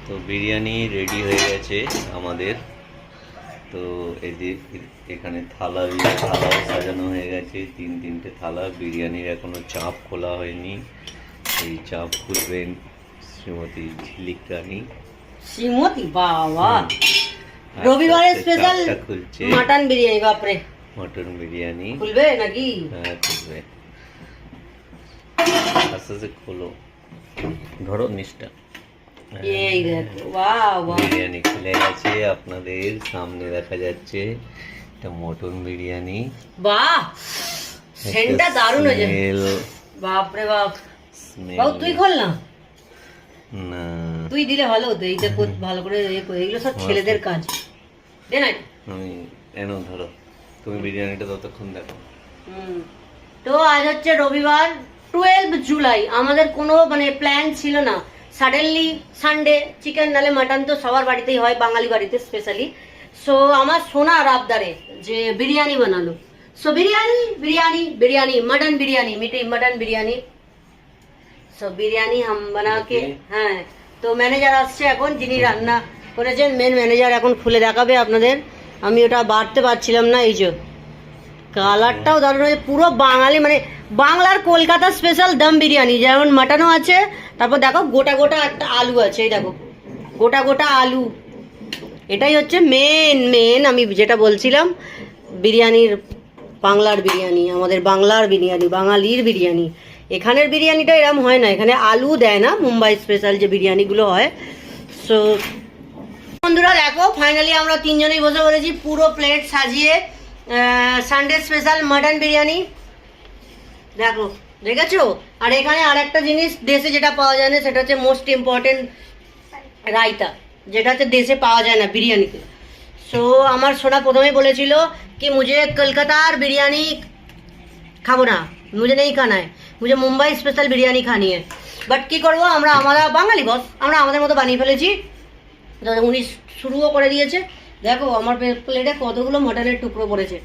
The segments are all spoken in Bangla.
তো বিরিয়ানি রেডি হয়ে গেছে আমাদের। তো এখানে থালাও সাজানো হয়ে গেছে, তিনটে থালা। বিরিয়ানির এখনো চাপ খোলা হয়নি, এই চাপ খুলবেন শ্রীমতী ঝিলিক রানী। শ্রীমতী বাবা, রবিবারের স্পেশাল খুলছে মাটন বিরিয়ানি। বাপরে, মটন বিরিয়ানি খুলবে নাকি? হ্যাঁ খুলবে, আস্তে আস্তে খোলো, ধরো নিচটা। এই দেখো, বাহ বাহ, বিরিয়ানি খুলে গেছে, আপনাদের সামনে দেখা যাচ্ছে এটা মটন বিরিয়ানি। বাহ, সেন্টটা দারুণ হয়েছে। বাপরে বাপ, বাবু তুই খোল না। না তুই দিলে ভালো হতো, এইটা ভালো করে এগুলো সব ছেলেদের কাজ। দে না, আমি এনো ধরো, তুমি বিরিয়ানিটা ততক্ষণ দেখো। তো আজ হচ্ছে রবিবার 12 জুলাই। আমাদের কোনো প্ল্যান ছিল না, সাডেনলি সানডে চিকেন নালে মাটন তো সবার বাড়িতেই হয়, বাঙালি বাড়িতে স্পেশালি। সো আমার সোনার আবদারে যে বিরিয়ানি বানালো। সো बिरयानी मटन बिरयानी, मीठी मटन बिरयानी। सो बिरयानी हम बना के, হ্যাঁ। তো ম্যানেজার আসছে এখন, যিনি রান্না করেছেন মেন ম্যানেজার, এখন খুলে দেখাবে আপনাদের। আমি ওটা বাড়তে পারছিলাম না। এই যে কালারটাও দারুণ হয়েছে, পুরো বাঙালি বাংলার কলকাতা স্পেশাল দম বিরিয়ানি। যেমন মাটনও আছে, তারপর দেখো গোটা গোটা একটা আলু আছে, এই দেখো গোটা গোটা আলু। এটাই হচ্ছে মেন আমি যেটা বলছিলাম, বিরিয়ানির বাংলার বিরিয়ানি, আমাদের বাংলার বিরিয়ানি, বাঙালির বিরিয়ানি। এখানের বিরিয়ানিটা এরকম হয় না, এখানে আলু দেয় না, মুম্বাই স্পেশাল যে বিরিয়ানিগুলো হয়। সো বন্ধুরা দেখো, ফাইনালি আমরা তিনজনেই বসে পড়েছি, পুরো প্লেট সাজিয়ে সানডে স্পেশাল মাটন বিরিয়ানি। দেখো, দেখেছো? আর এখানে আর একটা জিনিস দেশে যেটা পাওয়া যায় না, সেটা হচ্ছে মোস্ট ইম্পর্টেন্ট রায়তা, যেটা হচ্ছে দেশে পাওয়া যায় না বিরিয়ানিতে। সো আমার সোনা প্রথমেই বলেছিল कि मुझे कलकत्तार बिरयानी खाबो ना, मुझे नहीं खाना है, मुझे मुंबई स्पेशल बिरयानी खानी है। বাট কি করবো, আমরা বাঙালি বস, আমরা আমাদের মতো বানিয়ে ফেলেছি। উনি শুরুও করে দিয়েছে। দেখো আমার প্লেটে কতগুলো মটনের টুকরো পড়েছে।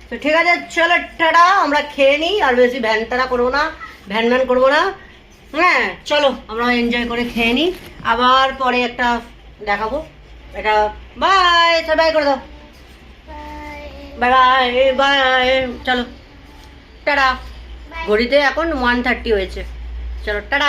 তো ঠিক আছে, চলো টাটা, আমরা খেয়ে নিই, আর বেশি ভ্যান করবো না, ভ্যান করবো না। হ্যাঁ চলো, আমরা এনজয় করে খেয়ে নিই, আবার পরে একটা দেখাবো। এটা বাই, বাই করে দাও, বাই বাই বাই, চলো টাটা। ঘড়িতে এখন 1:30 হয়েছে, চলো টাটা।